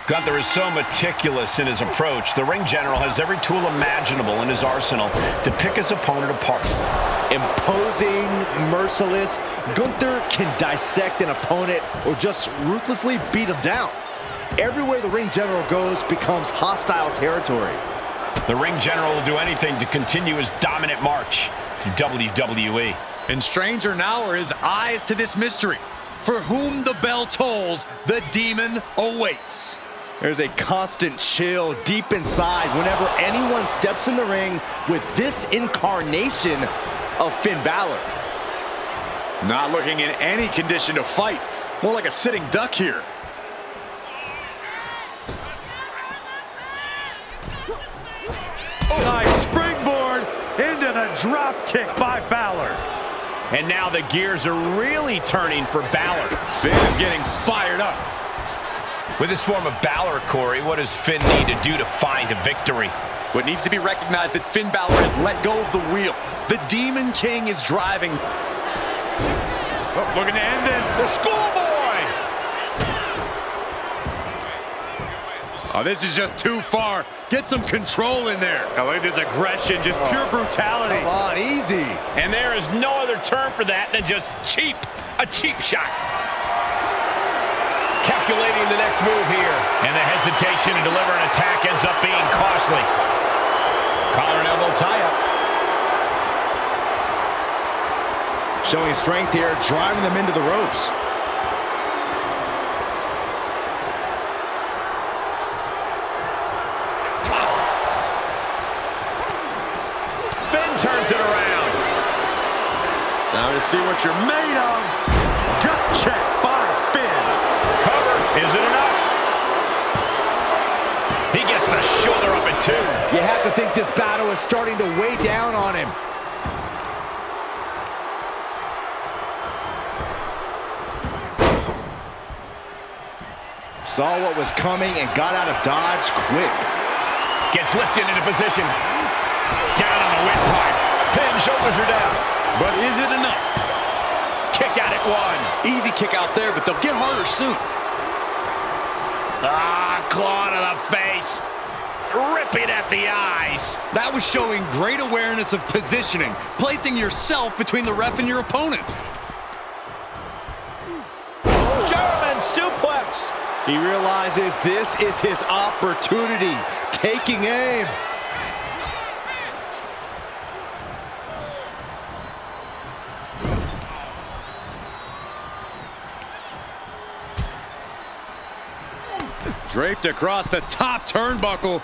Gunther is so meticulous in his approach. The ring general has every tool imaginable in his arsenal to pick his opponent apart. Imposing, merciless, Gunther can dissect an opponent or just ruthlessly beat him down. Everywhere the ring general goes becomes hostile territory. The ring general will do anything to continue his dominant march through WWE. And stranger now are his eyes to this mystery. For whom the bell tolls, the demon awaits. There's a constant chill deep inside whenever anyone steps in the ring with this incarnation of Finn Balor. Not looking in any condition to fight. More like a sitting duck here. Nice springboard into the drop kick by Balor. And now the gears are really turning for Balor. Finn is getting fired up. With this form of Balor, Corey, what does Finn need to do to find a victory? What needs to be recognized that Finn Balor has let go of the wheel. The Demon King is driving. Oh, looking to end this. The schoolboy! Oh, this is just too far. Get some control in there. I like this aggression, just pure brutality. Come on, easy. And there is no other term for that than just cheap. A cheap shot. Calculating the next move here. And the hesitation to deliver an attack ends up being costly. Collar and elbow tie-up. Showing strength here, driving them into the ropes. Finn turns it around. Time to see what you're made of. Gut check by Finn. Cover. Is it enough? He gets the shoulder up at 2. You have to think this battle is starting to weigh down on him. Saw what was coming and got out of dodge quick. Gets lifted into position. Down on the windpipe. Pin, shoulders are down. But is it enough? Kick out at 1. Easy kick out there, but they'll get harder soon. Claw to the face. Ripping at the eyes. That was showing great awareness of positioning, placing yourself between the ref and your opponent. German suplex. He realizes this is his opportunity. Taking aim. Draped across the top turnbuckle.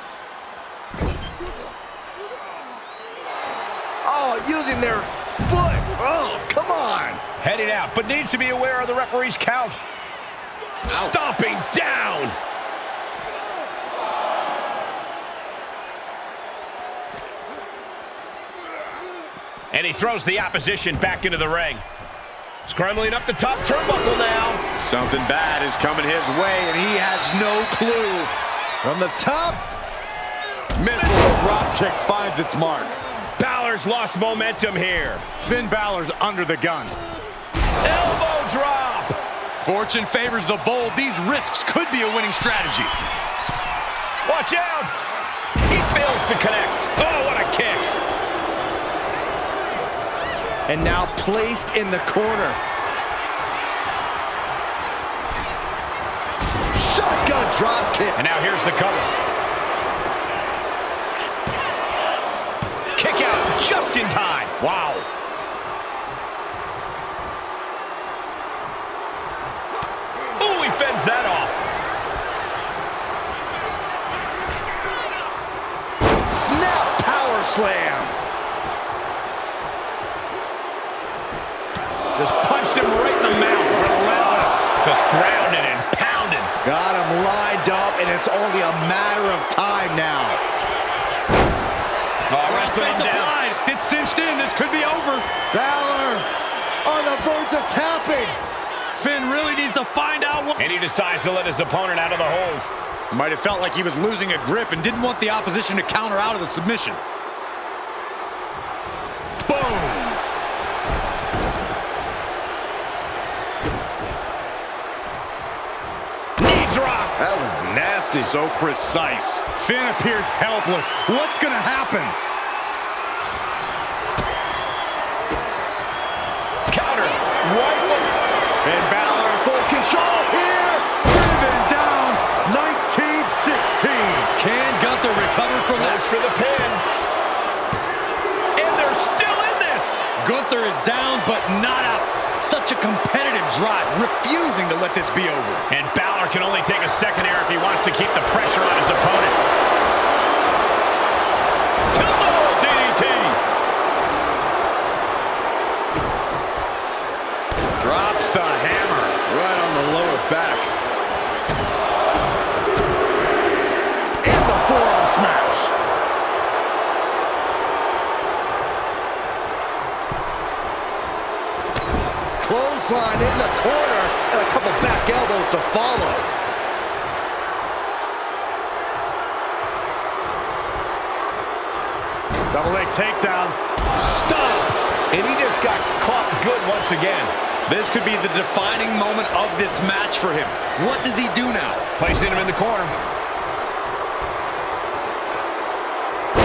Oh, using their foot. Oh, come on. Heading out, but needs to be aware of the referee's count. Ow. Stomping down. And he throws the opposition back into the ring. Scrambling up the top turnbuckle now. Something bad is coming his way, and he has no clue. From the top. Missile drop kick finds its mark. Balor's lost momentum here. Finn Balor's under the gun. Elbow drop. Fortune favors the bold. These risks could be a winning strategy. Watch out. He fails to connect. Oh, what a kick. And now placed in the corner. Shotgun drop kick. And now here's the cover. Kick out just in time. Wow. Ooh, he fends that off. Snap power slam. Just punched him right in the mouth. Relentless. Just grounded and pounded. Got him lined up, and it's only a matter of time now. Wrestling him down. It's cinched in. This could be over. Balor on the verge of tapping. Finn really needs to find out what... And he decides to let his opponent out of the hold. Might have felt like he was losing a grip and didn't want the opposition to counter out of the submission. Boom. That was nasty. So precise. Finn appears helpless. What's going to happen? Counter. Right. Finn Balor in full control here. Driven down. 1916. Can Gunther recover from that? Goes for the pin. And they're still in this. Gunther is down, but not out. Such a competitive drive, refusing to let this be over. And Balor can only take a second here if he wants to keep the pressure on his opponent. Tilt-a-whirl DDT. Drops the hammer. Right on the lower back. And the forearm smash. Clothesline in the corner, and a couple back elbows to follow. Double leg takedown. Stop. And he just got caught good once again. This could be the defining moment of this match for him. What does he do now? Placing him in the corner.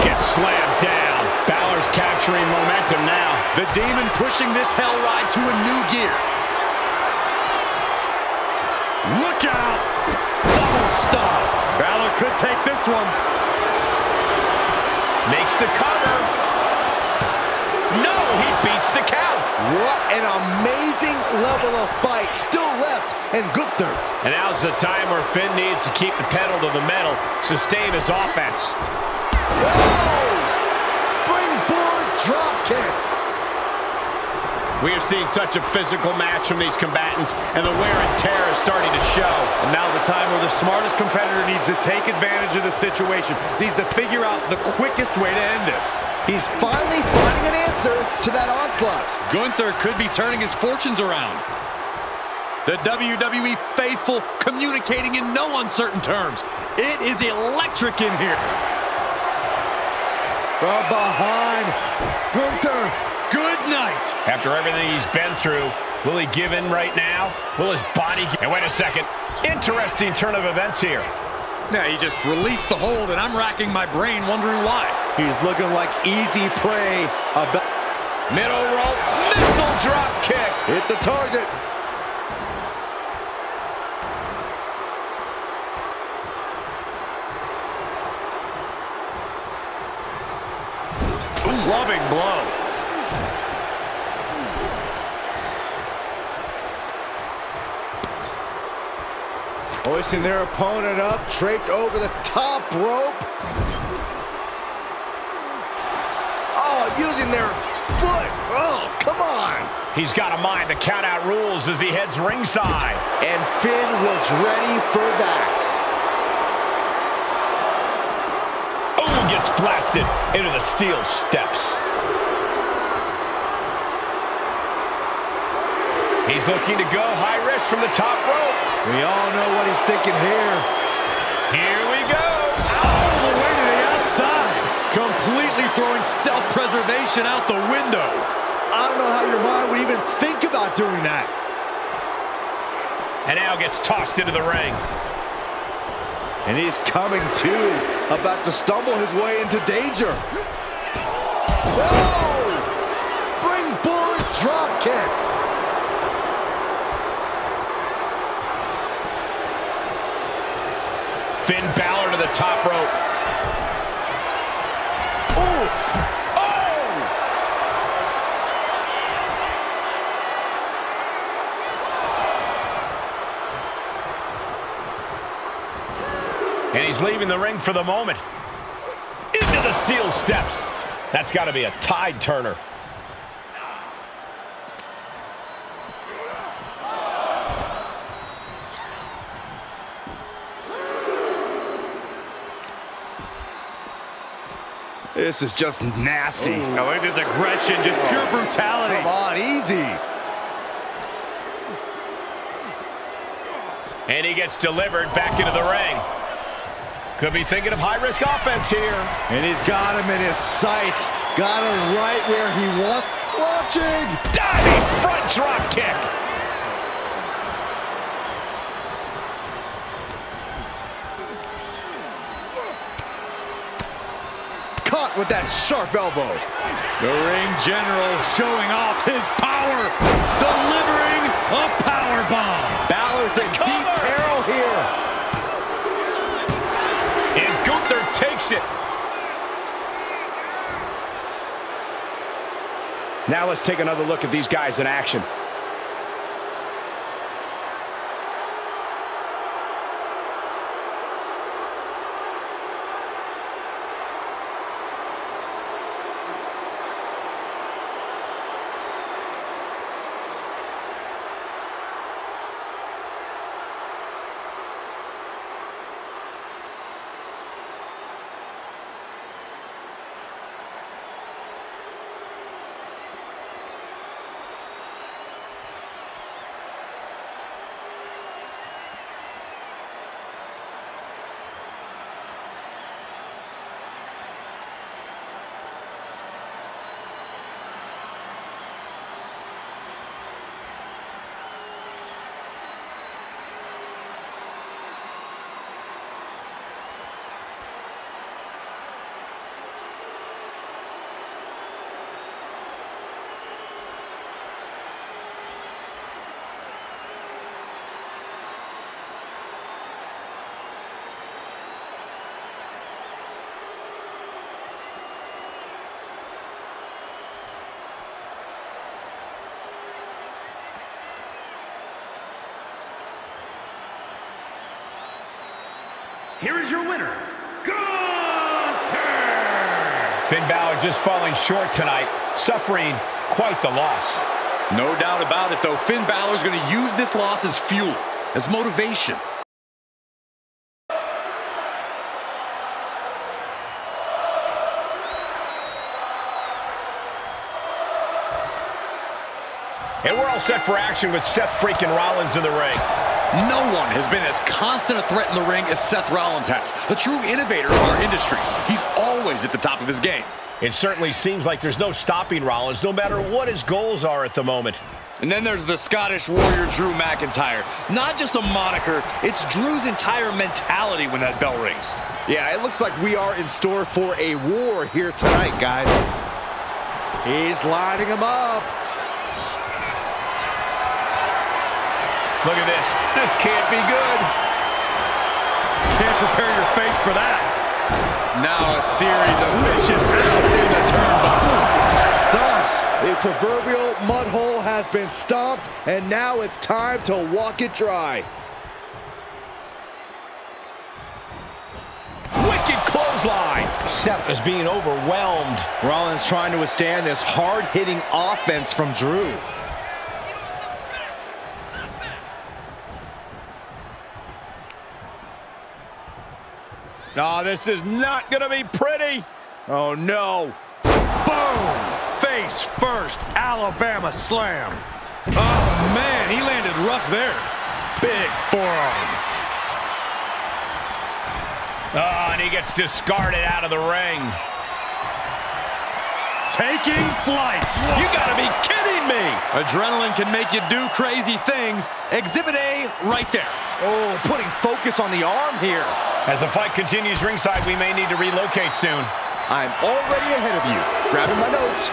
Gets slammed down. Balor's capturing momentum now. The Demon pushing this hell ride to a new gear. Look out! Double stop. Balor could take this one. Makes the cover. No, he beats the count. What an amazing level of fight still left in Gunther. And now's the time where Finn needs to keep the pedal to the metal, sustain his offense. Whoa! Springboard drop kick. We have seen such a physical match from these combatants, and the wear and tear is starting to show. And now's the time where the smartest competitor needs to take advantage of the situation. Needs to figure out the quickest way to end this. He's finally finding an answer to that onslaught. Gunther could be turning his fortunes around. The WWE faithful communicating in no uncertain terms. It is electric in here. From behind, Gunther. Good night. After everything he's been through, will he give in right now? Will his body... And wait a second. Interesting turn of events here. Now he just released the hold, and I'm racking my brain wondering why. He's looking like easy prey. Middle rope, missile drop kick. Hit the target. Ooh, loving blow. Hoisting their opponent up, draped over the top rope. Oh, using their foot. Oh, come on. He's got to mind the count-out rules as he heads ringside. And Finn was ready for that. Oh, gets blasted into the steel steps. He's looking to go high risk from the top rope. We all know what he's thinking here. Here we go. All the way to the outside. Completely throwing self-preservation out the window. I don't know how your mind would even think about doing that. And now gets tossed into the ring. And he's coming to, about to stumble his way into danger. Whoa! Springboard drop kick. Finn Balor to the top rope. Oof! Oh! And he's leaving the ring for the moment. Into the steel steps. That's got to be a tide turner. This is just nasty. I like this aggression, just pure brutality. Come on, easy. And he gets delivered back into the ring. Could be thinking of high-risk offense here. And he's got him in his sights. Got him right where he wants. Watching. Diving front drop kick. 1, caught with that sharp elbow. The ring general showing off his power, delivering a power bomb. Balor's in deep peril here. And Gunther takes it. Now let's take another look at these guys in action. Here is your winner, Gunther! Finn Balor just falling short tonight, suffering quite the loss. No doubt about it, though. Finn Balor's going to use this loss as fuel, as motivation. And we're all set for action with Seth freaking Rollins in the ring. No one has been as constant a threat in the ring as Seth Rollins has. A true innovator in our industry. He's always at the top of his game. It certainly seems like there's no stopping Rollins, no matter what his goals are at the moment. And then there's the Scottish Warrior, Drew McIntyre. Not just a moniker, it's Drew's entire mentality when that bell rings. Yeah, it looks like we are in store for a war here tonight, guys. He's lining him up. Look at this. This can't be good. Can't prepare your face for that. Now a series of vicious stomps in the turnbuckle. Stomps. The proverbial mud hole has been stomped, and now it's time to walk it dry. Wicked clothesline. Seth is being overwhelmed. Rollins trying to withstand this hard-hitting offense from Drew. Oh, this is not going to be pretty. Oh, no. Boom! Face first, Alabama slam. Oh, man, he landed rough there. Big forearm. Oh, and he gets discarded out of the ring. Taking flight. You got to be kidding me. Adrenaline can make you do crazy things. Exhibit A right there. Oh, putting focus on the arm here. As the fight continues ringside, we may need to relocate soon. I'm already ahead of you. Grabbing my notes.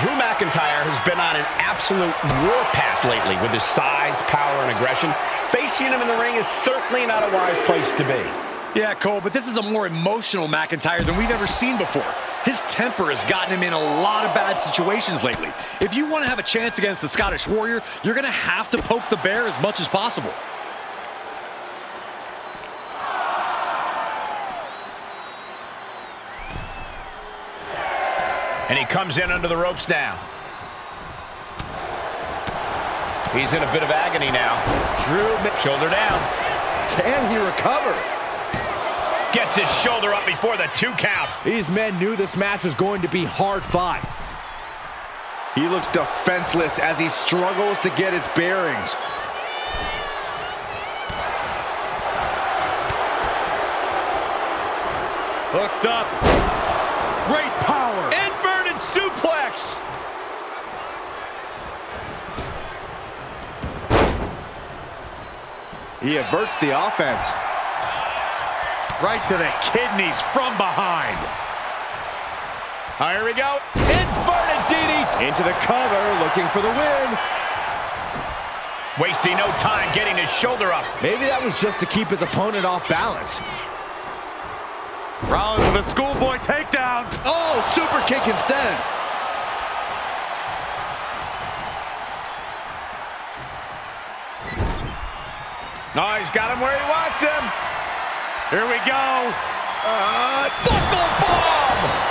Drew McIntyre has been on an absolute warpath lately with his size, power, and aggression. Facing him in the ring is certainly not a wise place to be. Yeah, Cole, but this is a more emotional McIntyre than we've ever seen before. His temper has gotten him in a lot of bad situations lately. If you want to have a chance against the Scottish Warrior, you're going to have to poke the bear as much as possible. And he comes in under the ropes now. He's in a bit of agony now. Drew, Shoulder down. can he recover? Gets his shoulder up before the 2 count. These men knew this match was going to be hard fought. He looks defenseless as he struggles to get his bearings. Hooked up. Great power. Inverted suplex. He averts the offense. Right to the kidneys from behind. Oh, here we go. Inverted DDT. Into the cover, looking for the win. Wasting no time getting his shoulder up. Maybe that was just to keep his opponent off balance. Rollins with a schoolboy takedown. Oh, super kick instead. Oh, he's got him where he wants him. Here we go. Buckle bomb.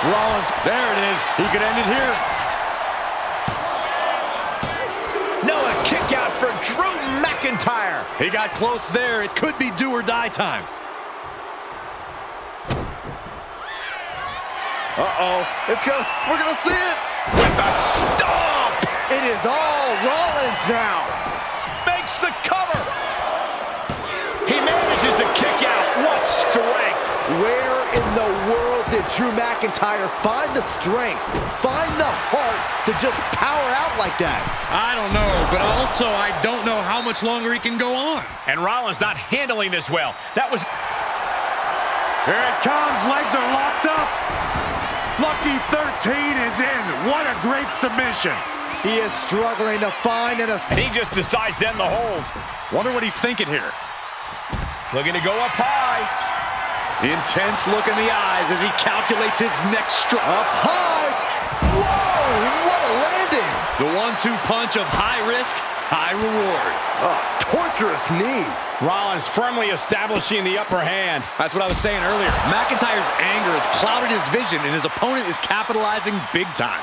Rollins, There it is. He could end it here. No, a kick out for Drew McIntyre. He got close there. It could be do or die time. we're gonna see it. With a stomp. It is all Rollins now. Makes the cover. He manages to kick out. What strength. Where in the world did Drew McIntyre find the strength, find the heart to just power out like that? I don't know, but also I don't know how much longer he can go on. And Rollins not handling this well. That was... Here it comes. Legs are locked up. Lucky 13 is in. What a great submission. He is struggling to find an And he just decides to end the hold. Wonder what he's thinking here. Looking to go up high. Intense look in the eyes as he calculates his next stroke. up high. Whoa, what a landing. The 1-2 punch of high risk, high reward. Torturous knee. Rollins firmly establishing the upper hand. That's what I was saying earlier. McIntyre's anger has clouded his vision, and his opponent is capitalizing big time.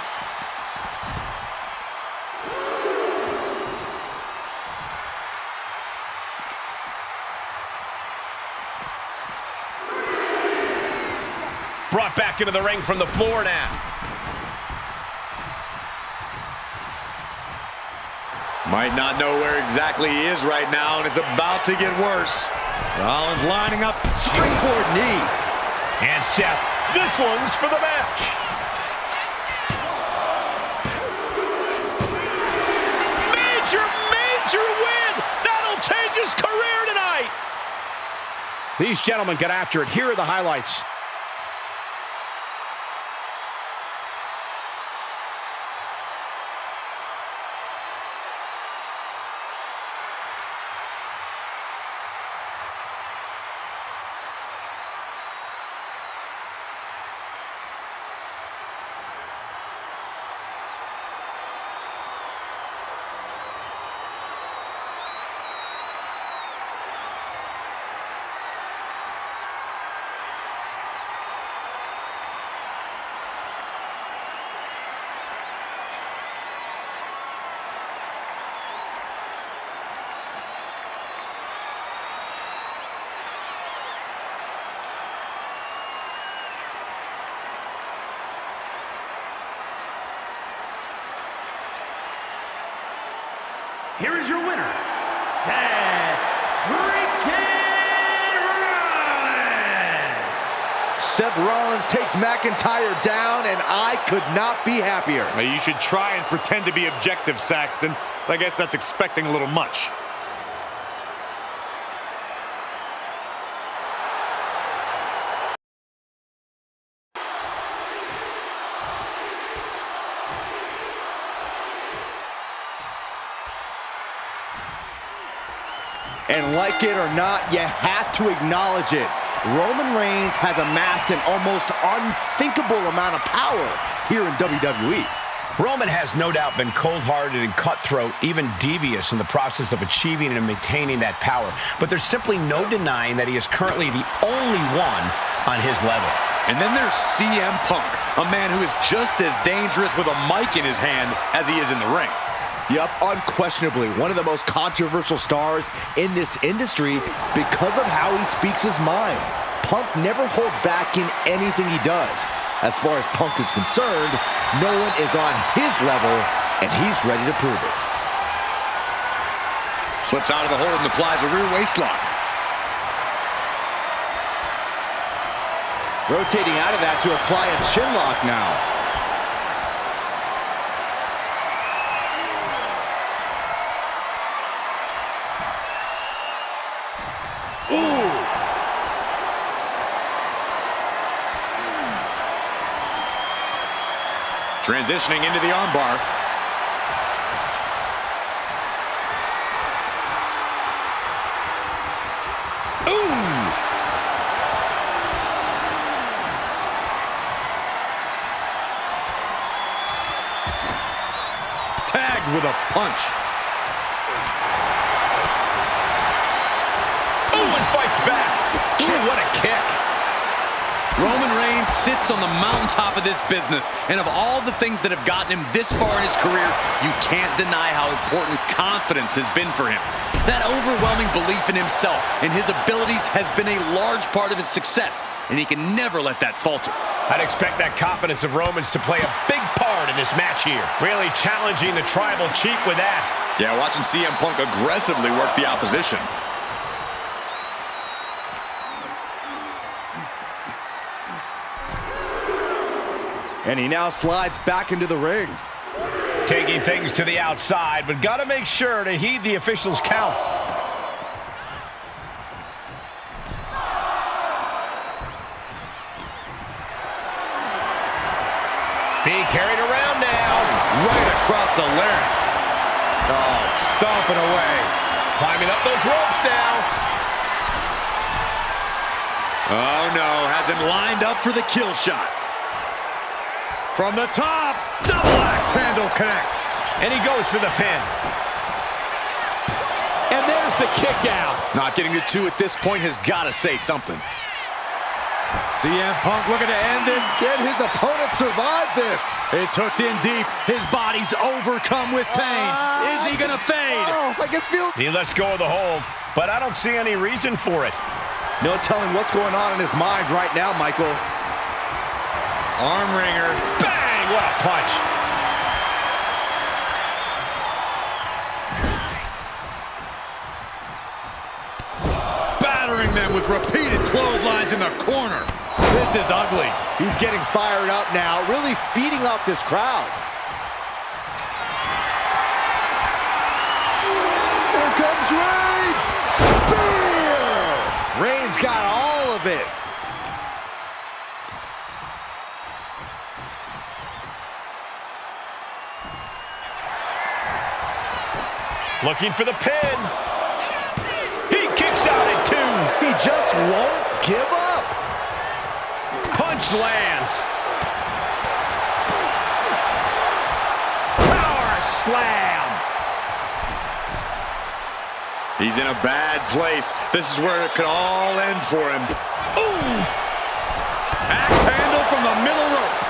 Brought back into the ring from the floor now. Might not know where exactly he is right now, and it's about to get worse. Rollins lining up. Springboard knee. And Seth, this one's for the match. Major win! That'll change his career tonight! These gentlemen get after it. Here are the highlights. Here is your winner, Seth freaking Rollins. Seth Rollins takes McIntyre down, and I could not be happier. You should try and pretend to be objective, Saxton. I guess that's expecting a little much. And like it or not, you have to acknowledge it. Roman Reigns has amassed an almost unthinkable amount of power here in WWE. Roman has no doubt been cold-hearted and cutthroat, even devious in the process of achieving and maintaining that power. But there's simply no denying that he is currently the only one on his level. And then there's CM Punk, a man who is just as dangerous with a mic in his hand as he is in the ring. Yep, unquestionably one of the most controversial stars in this industry because of how he speaks his mind. Punk never holds back in anything he does. As far as Punk is concerned, no one is on his level, and he's ready to prove it. Slips out of the hold and applies a rear waist lock. Rotating out of that to apply a chin lock now. Transitioning into the armbar. Tagged with a punch. Ooh, and fights back. Ooh, what a kick. Roman Reigns sits on the mountaintop of this business, and of all the things that have gotten him this far in his career, you can't deny how important confidence has been for him. That overwhelming belief in himself and his abilities has been a large part of his success, and he can never let that falter. I'd expect that confidence of Roman's to play a big part in this match here. Really challenging the tribal chief with that. Yeah, watching CM Punk aggressively work the opposition. And he now slides back into the ring. Taking things to the outside, but got to make sure to heed the official's count. Being carried around now. Right across the larynx. Oh, stomping away. Climbing up those ropes now. Oh no, has him lined up for the kill shot. From the top, double axe handle connects. And he goes for the pin. And there's the kick out. Not getting to 2 at this point has got to say something. CM Punk looking to end it. Can his opponent survive this? It's hooked in deep. His body's overcome with pain. Is he going to fade? Oh, I can feel. He lets go of the hold, but I don't see any reason for it. No telling what's going on in his mind right now, Michael. Arm wringer. Bang! What a punch. Battering them with repeated clotheslines in the corner. This is ugly. He's getting fired up now, really feeding off this crowd. Here comes Reigns! Spear! Reigns got all of it. Looking for the pin. He kicks out at 2. He just won't give up. Punch lands. Power slam. He's in a bad place. This is where it could all end for him. Ooh. Axe handle from the middle rope.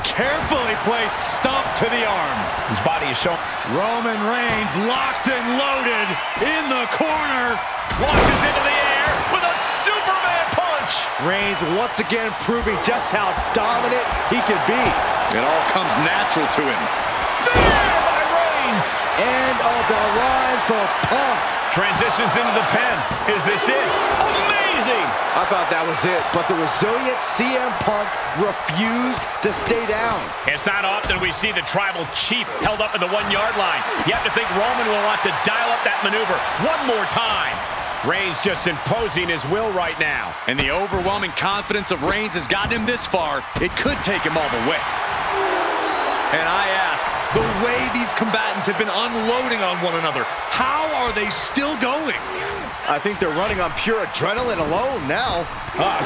Carefully placed stomp to the arm. His body is shown. Roman Reigns locked and loaded in the corner. Launches into the air with a Superman punch. Reigns once again proving just how dominant he can be. It all comes natural to him. Spear by Reigns. End of the line for Punk. Transitions into the pin. Is this it? Amazing. I thought that was it, but the resilient CM Punk refused to stay down. It's not often we see the tribal chief held up at the 1-yard line. You have to think Roman will want to dial up that maneuver one more time. Reigns just imposing his will right now. And the overwhelming confidence of Reigns has gotten him this far. It could take him all the way. And I ask, the way these combatants have been unloading on one another, how are they still going? I think they're running on pure adrenaline alone now.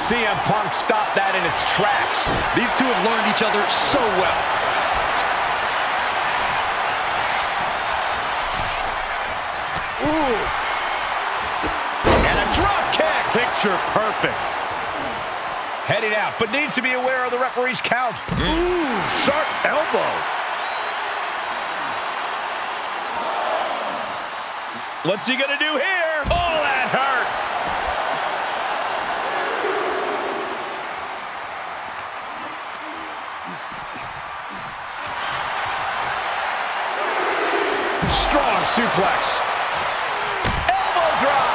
CM Punk stopped that in its tracks. These two have learned each other so well. Ooh. And a drop kick. Picture perfect. Heading out, but needs to be aware of the referee's count. Ooh, sharp elbow. What's he gonna do here? Oh, that hurt. Strong suplex. Elbow drop.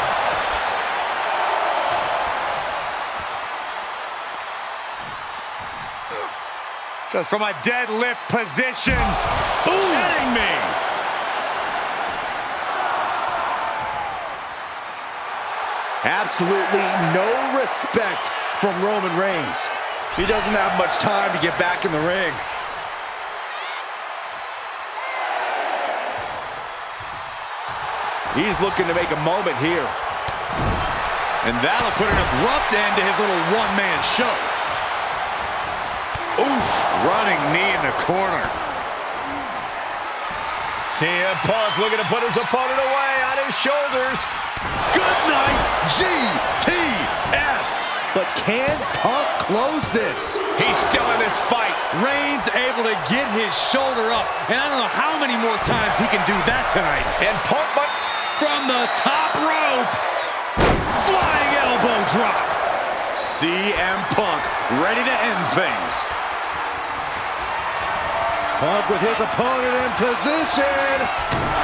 Just from a deadlift position. Ooh. Kidding me. Absolutely no respect from Roman Reigns. He doesn't have much time to get back in the ring. He's looking to make a moment here. And that'll put an abrupt end to his little one-man show. Oof, running knee in the corner. CM Punk looking to put his opponent away on his shoulders. Good night, GTS. But can Punk close this? He's still in this fight. Reigns able to get his shoulder up. And I don't know how many more times he can do that tonight. And Punk, but from the top rope. Flying elbow drop. CM Punk ready to end things. Punk with his opponent in position.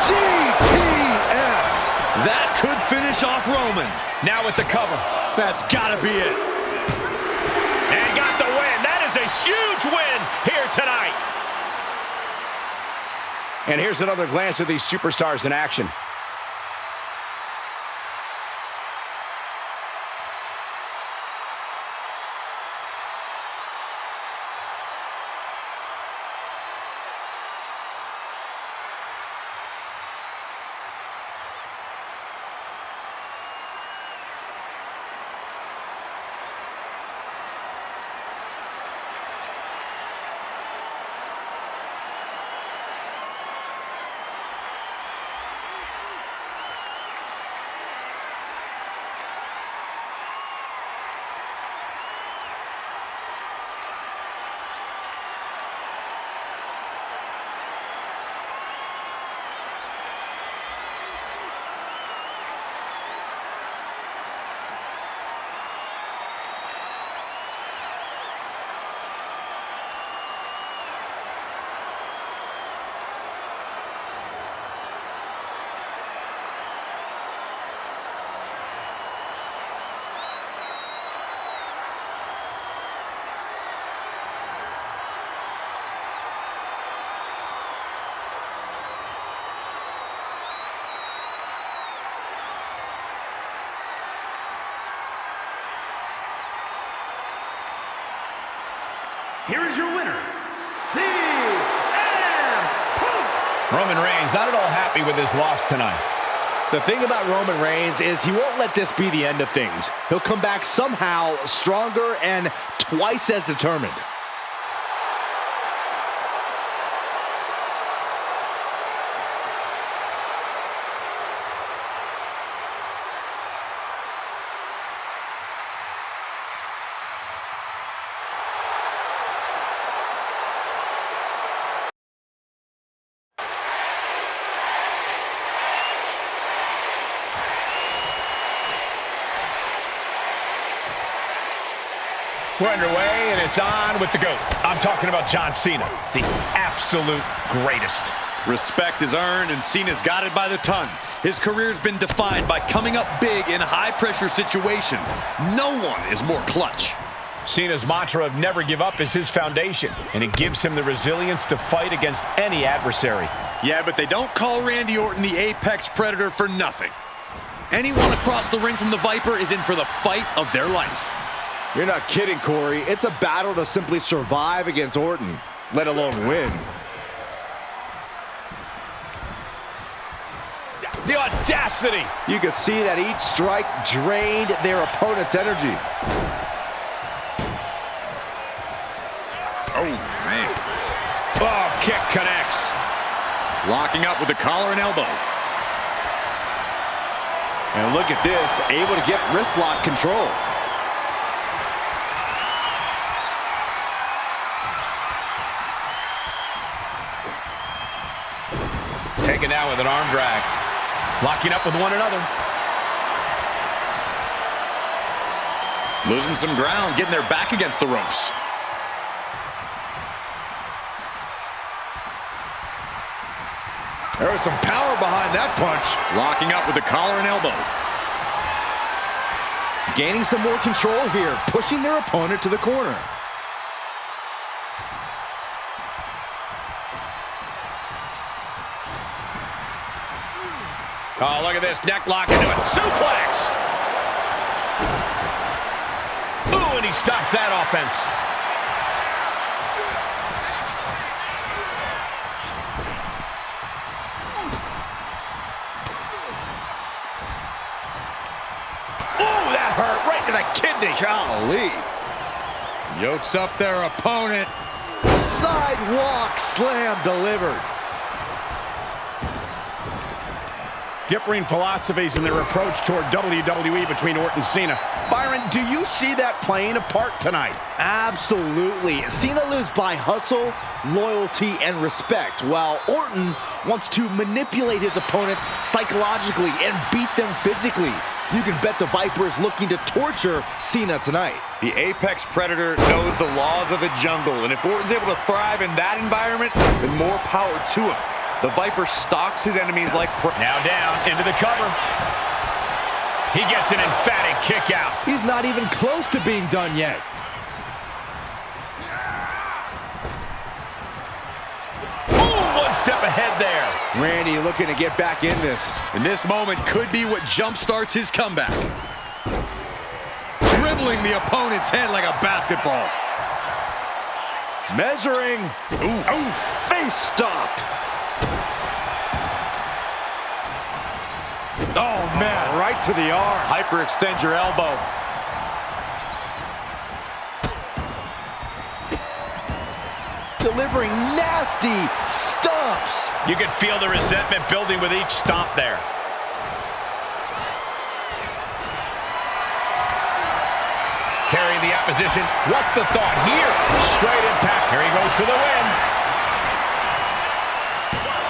GTS. That could finish off Roman. now with the cover. That's gotta be it. And got the win. That is a huge win here tonight. And here's another glance at these superstars in action. Here is your winner, CM Punk. Roman Reigns not at all happy with his loss tonight. The thing about Roman Reigns is he won't let this be the end of things. He'll come back somehow stronger and twice as determined. We're underway, and it's on with the GOAT. I'm talking about John Cena, the absolute greatest. Respect is earned, and Cena's got it by the ton. His career's been defined by coming up big in high-pressure situations. No one is more clutch. Cena's mantra of never give up is his foundation, and it gives him the resilience to fight against any adversary. Yeah, but they don't call Randy Orton the apex predator for nothing. Anyone across the ring from the Viper is in for the fight of their life. You're not kidding, Corey. It's a battle to simply survive against Orton, let alone win. The audacity! You can see that each strike drained their opponent's energy. Oh, man. Oh, kick connects. Locking up with the collar and elbow. And look at this, able to get wrist lock control. Taken down with an arm drag. Locking up with one another. Losing some ground, getting their back against the ropes. There was some power behind that punch. Locking up with the collar and elbow. Gaining some more control here, pushing their opponent to the corner. Oh, look at this. Neck lock into it. Suplex! Ooh, and he stops that offense. the kidney. Golly. Yokes up their opponent. Sidewalk slam delivered. Differing philosophies in their approach toward WWE between Orton and Cena. Byron, do you see that playing a part tonight? Absolutely. Cena lives by hustle, loyalty, and respect, while Orton wants to manipulate his opponents psychologically and beat them physically. You can bet the Viper is looking to torture Cena tonight. The apex predator knows the laws of the jungle, and if Orton's able to thrive in that environment, then more power to him. The Viper stalks his enemies like now down into the cover. He gets an emphatic kick out. He's not even close to being done yet. Ooh, one step ahead there. Randy looking to get back in this. And this moment could be what jumpstarts his comeback. Dribbling the opponent's head like a basketball. Measuring. Ooh. Face stop. Oh, man. Right to the arm. hyperextend your elbow. Delivering nasty stomps. You can feel the resentment building with each stomp there. Carrying the opposition. What's the thought here? Straight impact. Here he goes for the win.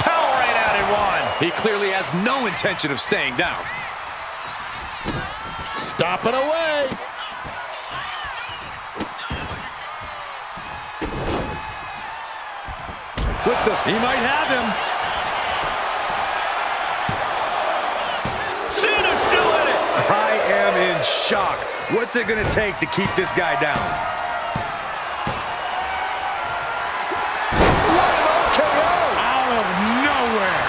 Powering out in one. He clearly has no intention of staying down. Stomping away. With this, He might have him. Cena's still in it. I am in shock. What's it going to take to keep this guy down? Out of nowhere.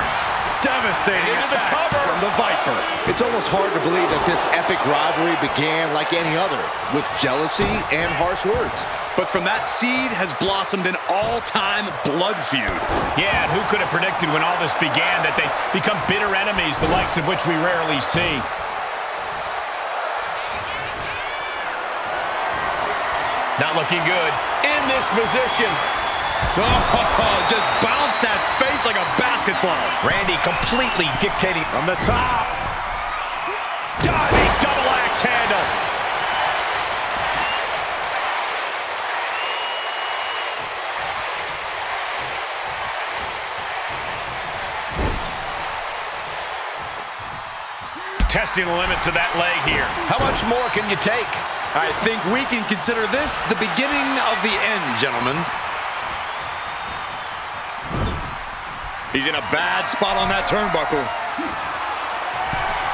Devastating Into the attack cover. from the Viper. it's almost hard to believe that this epic rivalry began like any other, with jealousy and harsh words. But from that seed has blossomed an all-time blood feud. Yeah, and who could have predicted when all this began that they become bitter enemies, the likes of which we rarely see. Not looking good in this position. Oh, just bounced that face like a basketball. Randy completely dictating From the top. diving double axe handle. Testing the limits of that leg here. How much more can you take? I think we can consider this the beginning of the end, gentlemen. He's in a bad spot on that turnbuckle.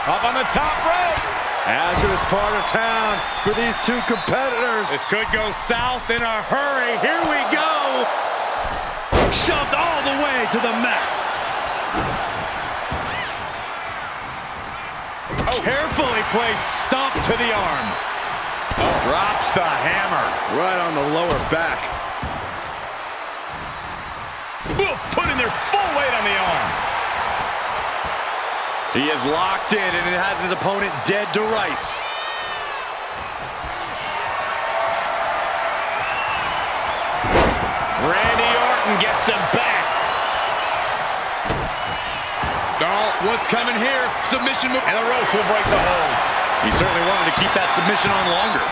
Up on the top rope. Hazardous part of town for these two competitors. This could go south in a hurry. Here we go. Shoved all the way to the mat. Carefully placed stomp to the arm. Drops the hammer. Right on the lower back. Oof, putting their full weight on the arm. He is locked in and has his opponent dead to rights. Randy Orton gets him back. Oh, what's coming here? Submission move. And the ropes will break the hold. He certainly wanted to keep that submission on longer.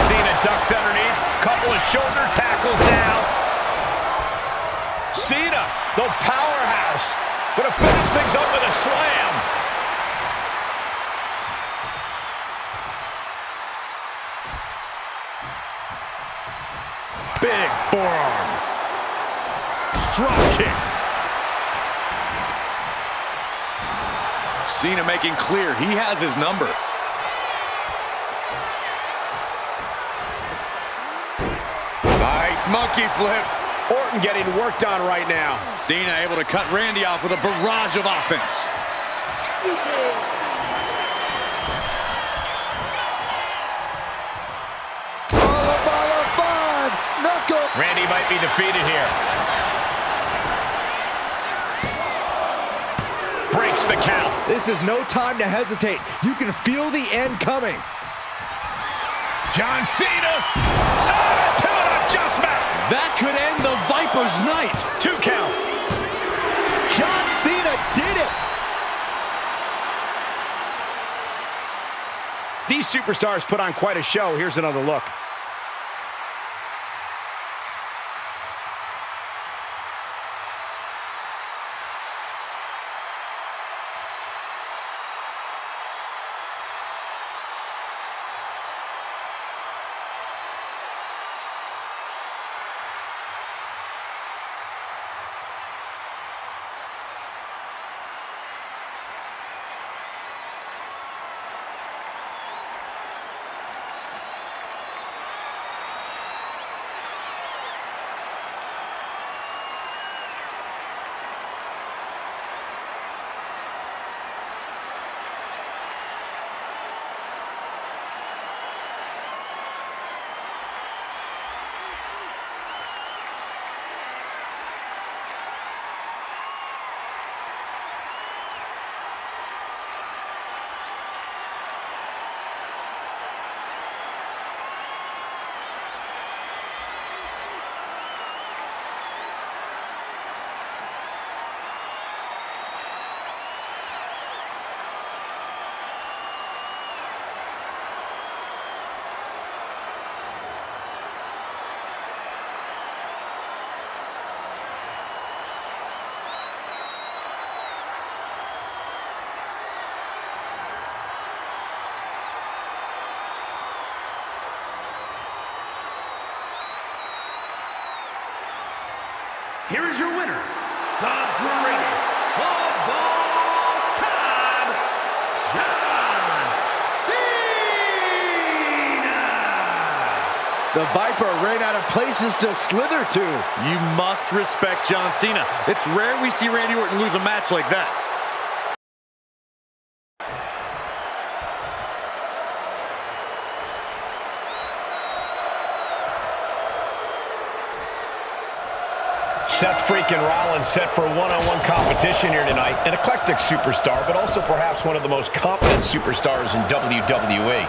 Cena ducks underneath. Couple of shoulder tackles now. Cena, the powerhouse, gonna finish things up with a slam. Big forearm. Drop kick. Cena making clear he has his number. Nice monkey flip. Orton getting worked on right now. Cena able to cut Randy off with a barrage of offense. Randy might be defeated here. breaks the count. This is no time to hesitate. You can feel the end coming. John Cena. To an adjustment. That could end the Viper's night. 2 count. John Cena did it. These superstars put on quite a show. Here's another look. Here is your winner, the greatest of all time, John Cena! The Viper ran out of places to slither to. You must respect John Cena. It's rare we see Randy Orton lose a match like that. Seth freaking Rollins set for one-on-one competition here tonight. An eclectic superstar, but also perhaps one of the most confident superstars in WWE.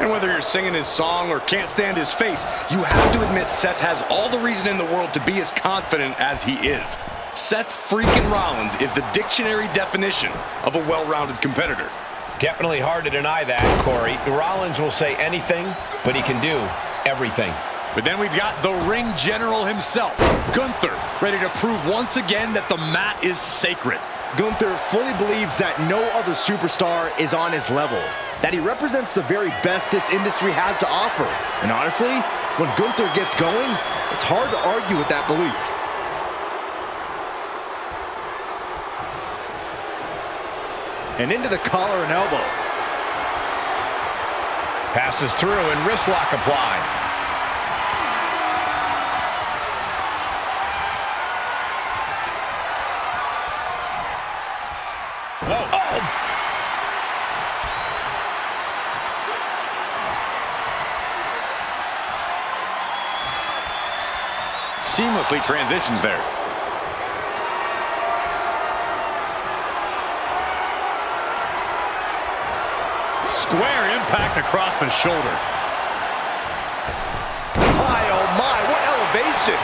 And whether you're singing his song or can't stand his face, you have to admit Seth has all the reason in the world to be as confident as he is. Seth freaking Rollins is the dictionary definition of a well-rounded competitor. Definitely hard to deny that, Corey. Rollins will say anything, but he can do everything. But then we've got the ring general himself, Gunther, ready to prove once again that the mat is sacred. Gunther fully believes that no other superstar is on his level, that he represents the very best this industry has to offer. And honestly, when Gunther gets going, it's hard to argue with that belief. And into the collar and elbow. Passes through and wrist lock applied. Whoa. Oh. Seamlessly transitions there. Square impact across the shoulder. My, oh my, what elevation!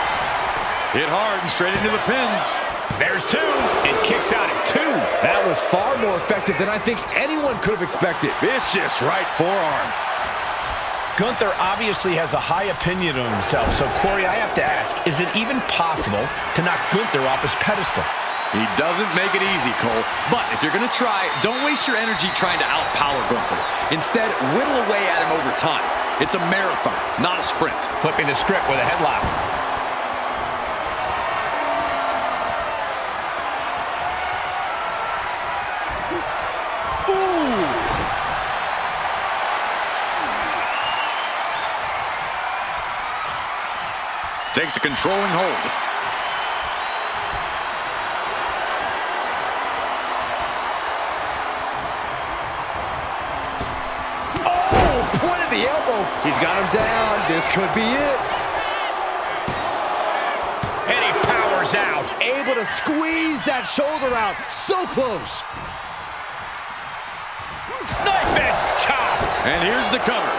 Hit hard and straight into the pin. There's two. It kicks out at 2. That was far more effective than I think anyone could have expected. Vicious right forearm. Gunther obviously has a high opinion of himself, so Corey, I have to ask, is it even possible to knock Gunther off his pedestal? He doesn't make it easy, Cole. But if you're going to try, don't waste your energy trying to outpower Gunther. Instead, whittle away at him over time. It's a marathon, not a sprint. Flipping the script with a headlock. Takes a controlling hold. Oh, point of the elbow. He's got him down. This could be it. And he powers out. Able to squeeze that shoulder out. So close. Knife edge chop. And here's the cover.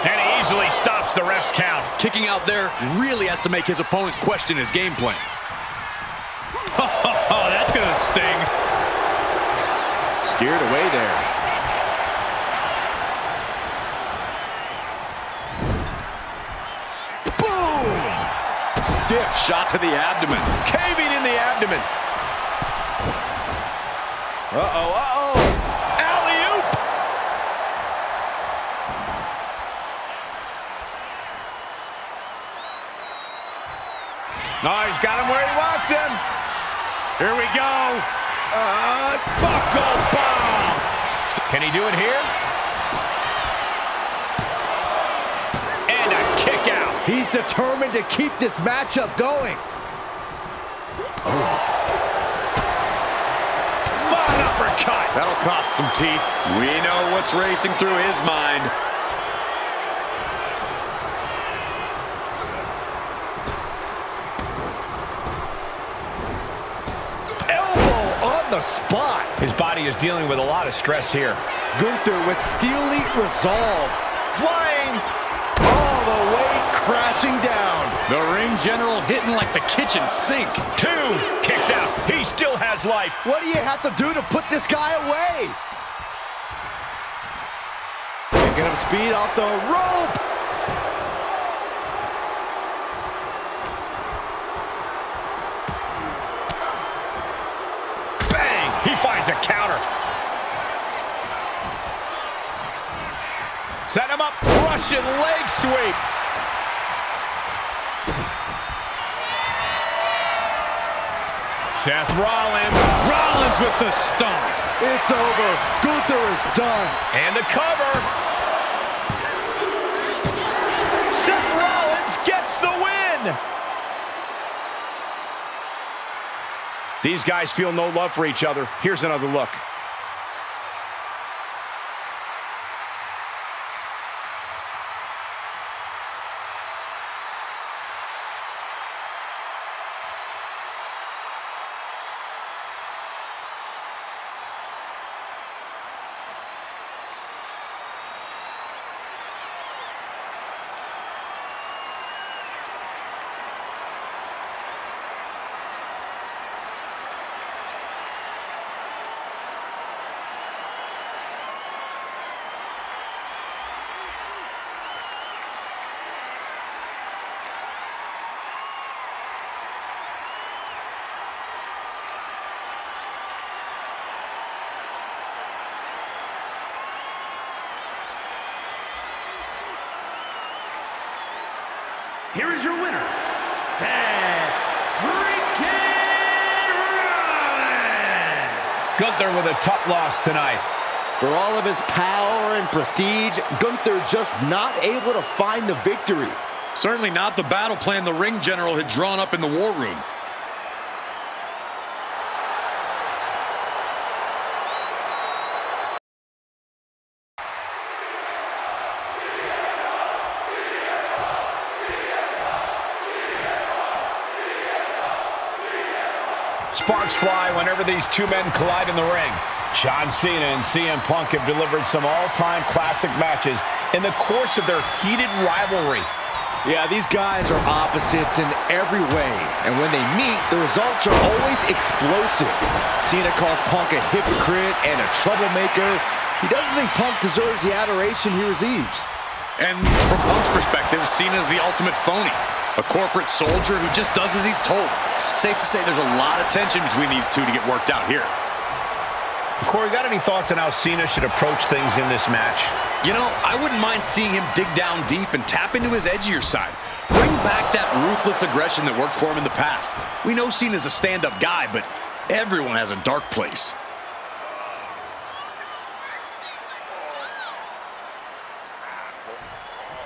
And he easily stops the ref's count. Kicking out there really has to make his opponent question his game plan. Oh, that's going to sting. Steered away there. Boom! Stiff shot to the abdomen. Caving in the abdomen. Uh-oh. Alley-oop! Oh, he's got him where he wants him. Here we go. Buckle bomb. Can he do it here? And a kick out. He's determined to keep this matchup going. An uppercut. That'll cost some teeth. We know what's racing through his mind. Elbow on the spot. His body is dealing with a lot of stress here. Gunther with steely resolve. Flying all the way crashing down. The ring general hitting like the kitchen sink. 2 kicks out. He still has life. What do you have to do to put this guy away? Picking up speed off the rope. Bang! He finds a counter. Set him up. Russian leg sweep. Seth Rollins. Rollins with the stomp. It's over. Gunther is done. And the cover. Seth Rollins gets the win. These guys feel no love for each other. Here's another look. Here is your winner, Seth freaking Rollins. Gunther with a tough loss tonight. For all of his power and prestige, Gunther just not able to find the victory. Certainly not the battle plan the ring general had drawn up in the war room. Sparks fly whenever these two men collide in the ring. John Cena and CM Punk have delivered some all-time classic matches in the course of their heated rivalry. Yeah, these guys are opposites in every way, and when they meet, the results are always explosive. Cena calls Punk a hypocrite and a troublemaker. He doesn't think Punk deserves the adoration he receives. And from Punk's perspective, Cena's the ultimate phony. A corporate soldier who just does as he's told. Safe to say there's a lot of tension between these two to get worked out here. Corey, got any thoughts on how Cena should approach things in this match? You know, I wouldn't mind seeing him dig down deep and tap into his edgier side. Bring back that ruthless aggression that worked for him in the past. We know Cena's a stand-up guy, but everyone has a dark place.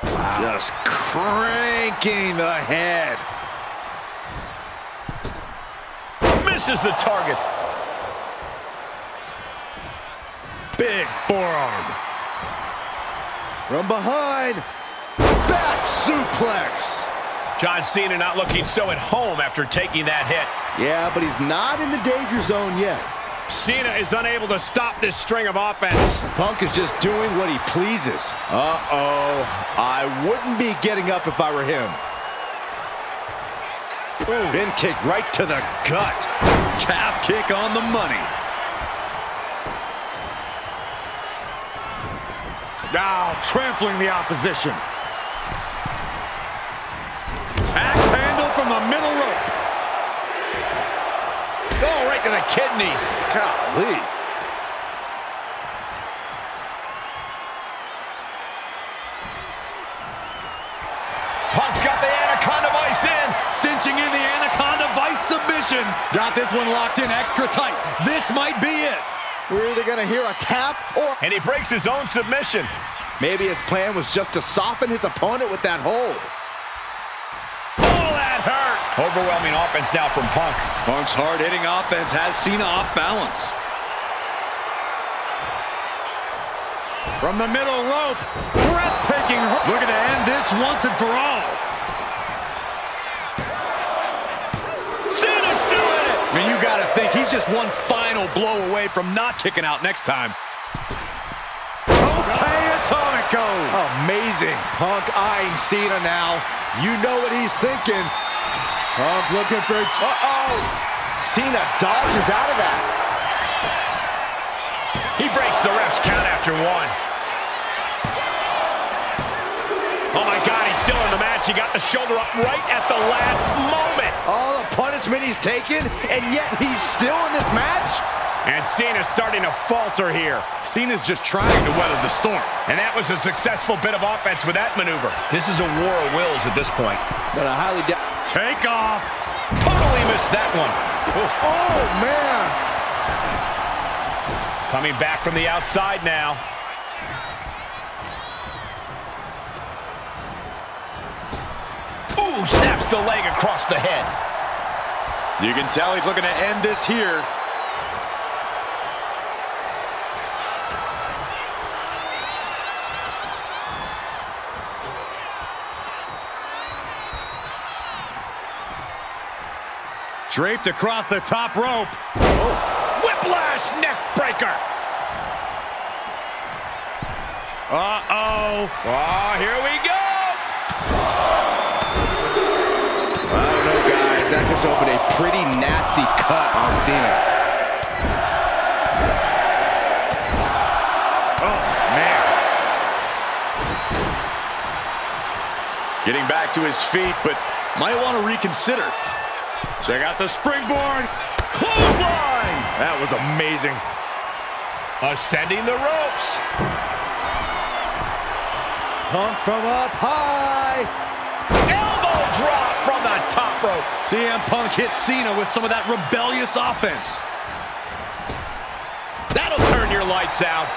Wow. Just cranking the head. Misses the target. Big forearm. From behind, back suplex. John Cena not looking so at home after taking that hit. Yeah, but he's not in the danger zone yet. Cena is unable to stop this string of offense. Punk is just doing what he pleases. Uh-oh. I wouldn't be getting up if I were him. Ooh. Bin kick right to the gut. Calf kick on the money. Now trampling the opposition. Axe handle from the middle rope. Oh, right to the kidneys. Golly. Punk's got the Anaconda Vice in. Cinching in the Anaconda Vice submission. Got this one locked in extra tight. This might be it. We're either going to hear a tap or... And he breaks his own submission. Maybe his plan was just to soften his opponent with that hold. Oh, that hurt. Overwhelming offense now from Punk. Punk's hard-hitting offense has Cena off balance. From the middle rope. Breathtaking. Looking to end this once and for all. Cena's doing it. I mean, you got to think he's just one final blow away from not kicking out next time. Amazing. Punk eyeing Cena now. You know what he's thinking. Punk looking for... Uh-oh. Cena dodges out of that. He breaks the ref's count after one. Oh, my God, he's still in the match. He got the shoulder up right at the last moment. All the punishment he's taken, and yet he's still in this match? And Cena's starting to falter here. Cena's just trying to weather the storm. And that was a successful bit of offense with that maneuver. This is a war of wills at this point. But I highly doubt... Take off. Totally missed that one. Oof. Oh, man. Coming back from the outside now. Ooh, snaps the leg across the head. You can tell he's looking to end this here. Draped across the top rope. Oh. Whiplash neck breaker. Uh-oh. Oh, here we go. I don't know, guys. That just opened a pretty nasty cut on Cena. Oh, man. Getting back to his feet, but might want to reconsider. Check out the springboard. Clothesline. That was amazing. Ascending the ropes. Punk from up high. Elbow drop from the top rope. CM Punk hits Cena with some of that rebellious offense. That'll turn your lights out.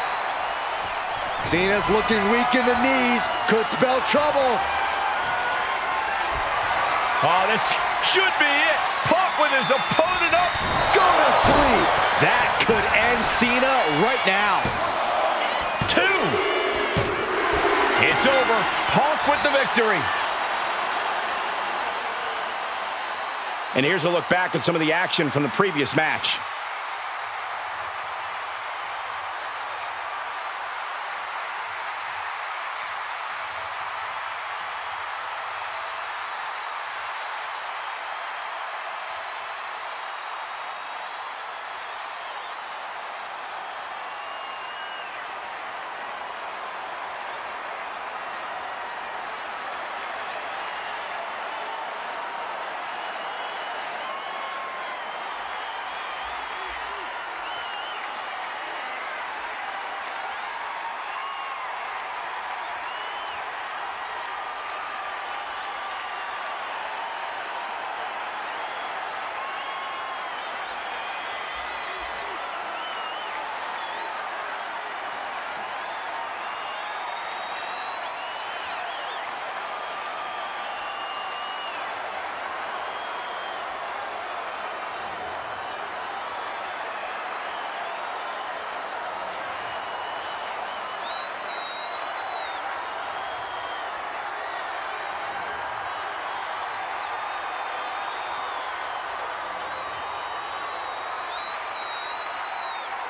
Cena's looking weak in the knees. Could spell trouble. Oh, this should be it. Punk with his opponent up. Go to sleep. That could end Cena right now. 2. It's over. Punk with the victory. And here's a look back at some of the action from the previous match.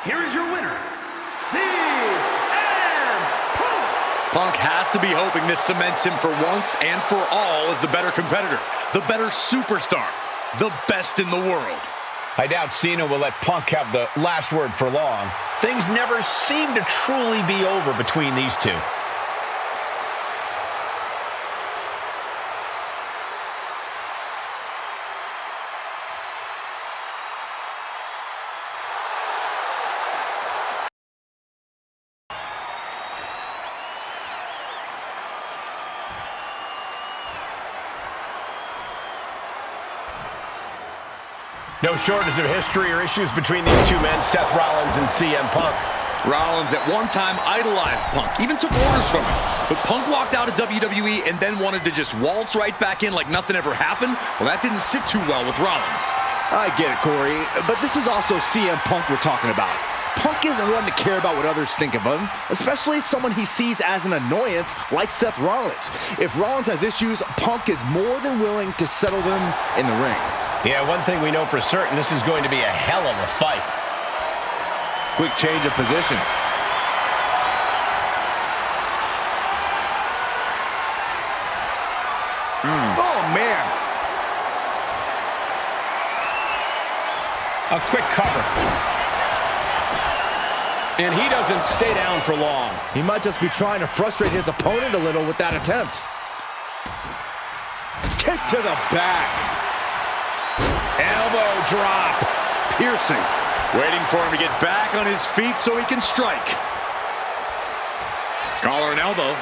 here is your winner, CM Punk. Punk has to be hoping this cements him for once and for all as the better competitor, the better superstar, the best in the world. I doubt Cena will let Punk have the last word for long. Things never seem to truly be over between these two. No shortage of history or issues between these two men, Seth Rollins and CM Punk. Rollins at one time idolized Punk, even took orders from him. But Punk walked out of WWE and then wanted to just waltz right back in like nothing ever happened. Well, that didn't sit too well with Rollins. I get it, Corey, but this is also CM Punk we're talking about. Punk isn't one to care about what others think of him, especially someone he sees as an annoyance like Seth Rollins. If Rollins has issues, Punk is more than willing to settle them in the ring. Yeah, one thing we know for certain, this is going to be a hell of a fight. Quick change of position. Oh, man. A quick cover. And he doesn't stay down for long. He might just be trying to frustrate his opponent a little with that attempt. Kick to the back. Elbow drop. Piercing. Waiting for him to get back on his feet so he can strike. Collar and elbow.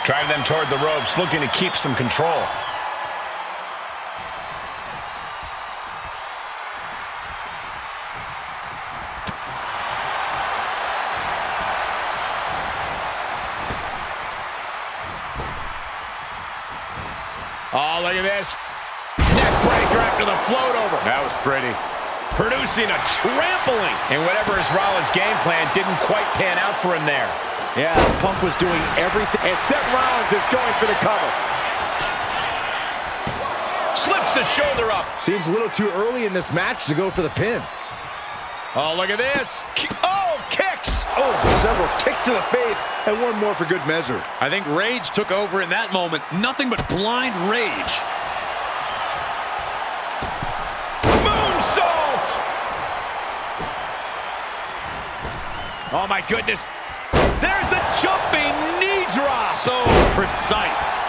Driving them toward the ropes, looking to keep some control. Oh, look at this. Neck breaker after the float over. That was pretty. Producing a trampling. And whatever his Rollins game plan didn't quite pan out for him there. Yeah, as Punk was doing everything. And Seth Rollins is going for the cover. Slips the shoulder up. Seems a little too early in this match to go for the pin. Oh, look at this. Oh, kicks. Oh, several kicks to the face and one more for good measure. I think rage took over in that moment. Nothing but blind rage. Moonsault. Oh, my goodness. There's the jumping knee drop. So precise.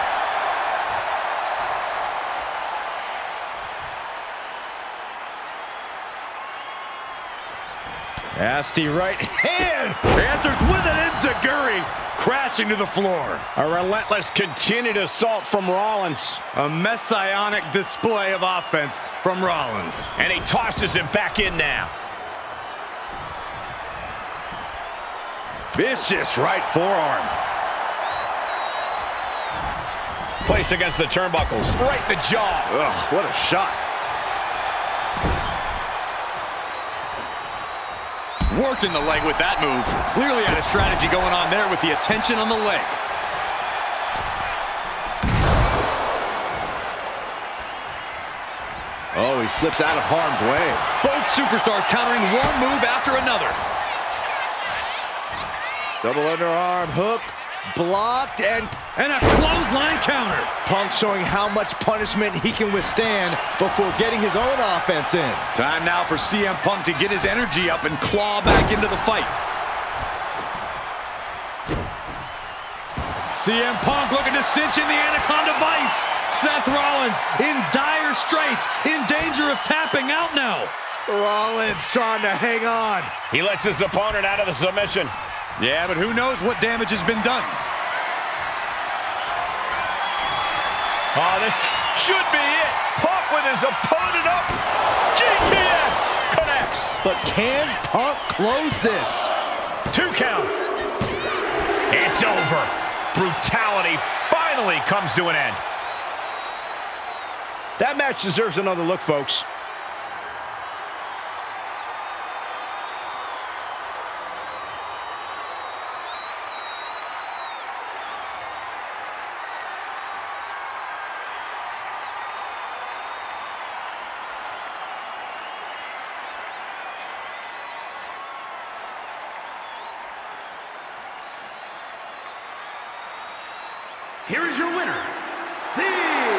Nasty right hand. Answers with an enziguri, crashing to the floor. A relentless continued assault from Rollins. A messianic display of offense from Rollins. And he tosses him back in now. Vicious right forearm. Placed against the turnbuckles. Right in the jaw. Ugh, what a shot. Worked in the leg with that move. Clearly had a strategy going on there with the attention on the leg. Oh, he slips out of harm's way. Both superstars countering one move after another. Double underarm hook, blocked, and a clothesline counter. Punk showing how much punishment he can withstand before getting his own offense in. Time now for CM Punk to get his energy up and claw back into the fight. CM Punk looking to cinch in the Anaconda Vice. Seth Rollins in dire straits, in danger of tapping out now. Rollins trying to hang on. He lets his opponent out of the submission. Yeah, but who knows what damage has been done. Oh, this should be it. Punk with his opponent up. GTS connects. But can Punk close this? 2 count. It's over. Brutality finally comes to an end. That match deserves another look, folks. here is your winner, CM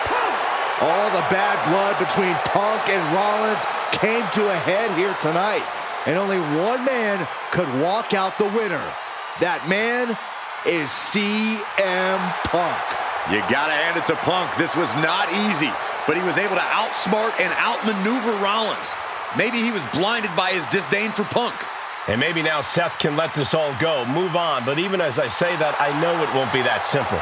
Punk. All the bad blood between Punk and Rollins came to a head here tonight. And only one man could walk out the winner. That man is CM Punk. You gotta hand it to Punk. This was not easy, but he was able to outsmart and outmaneuver Rollins. Maybe he was blinded by his disdain for Punk. And maybe now Seth can let this all go, move on. But even as I say that, I know it won't be that simple.